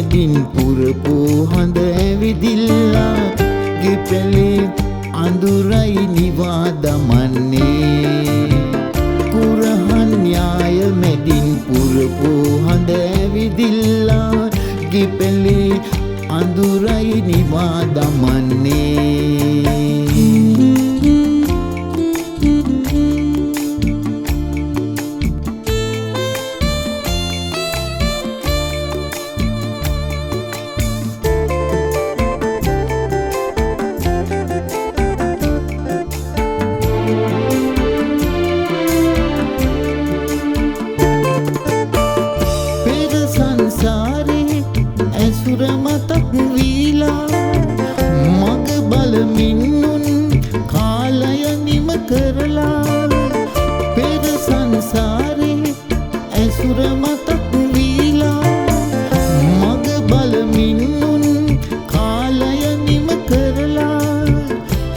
මැදින් පුරපු හඳ ඇවිදිල්ලා ගෙපැලේ අඳුරයි නිවා දමන්නේ කුරහන් න්‍යාය මැදින් පුරපු හඳ ඇවිදිල්ලා ගෙපැලේ අඳුරයි නිවා දමන්නේ ඇසුර මතක් වීලා මග බලමින්නුන් කාලය නිම කරලා පෙර සංසාරේ ඇසුර මතක් වීලා මග බලමින්නුන් කාලය නිම කරලා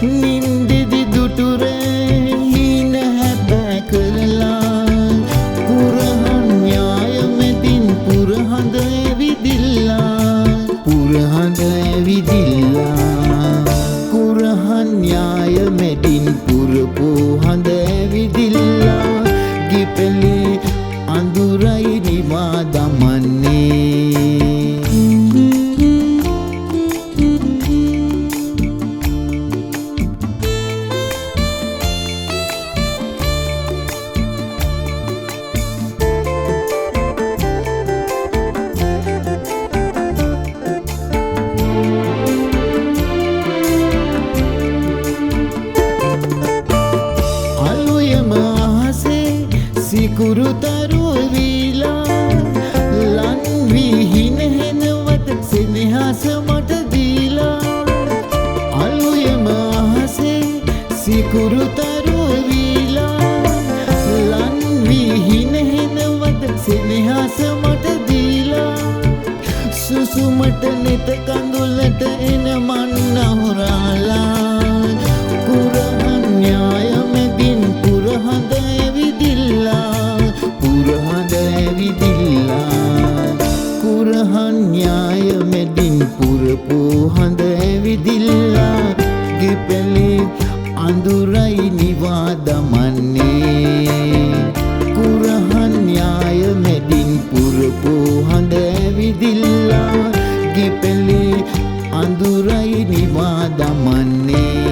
නින්දෙදි දුටුරේ හීන හැබෑ කරලා කුරහන් න්‍යාය මැදින් පුරහඳ පුරහඳ ඇවිදිල්ලා කුරහන් න්‍යාය මැදින් පුරපු හඳ ඇවිදිල්ලා ගෙපැලේ අඳුරයි නිවා දමන්නේ සිකුරු තරුව වීලා ලන් වී හිනහෙනවත සෙනෙහස මට දීලා අලුයම අහසේ සිකුරු තරුව වීලා ලන් වී හිනහෙනවත සෙනෙහස මට දීලා සුසුමට නෙත කඳුලට එන මන් අහුරාලා කුරහන් න්‍යාය මැදින් පුරහඳ පුරහඳ ඇවිදිල්ලා කුරහන් න්‍යාය මැදින් පුරපු හඳ ඇවිදිල්ලා ගෙපැලේ අඳුරයි නිවා දමන්නේ කුරහන් න්‍යාය මැදින් පුරපු හඳ ඇවිදිල්ලා ගෙපැලේ අඳුරයි නිවා දමන්නේ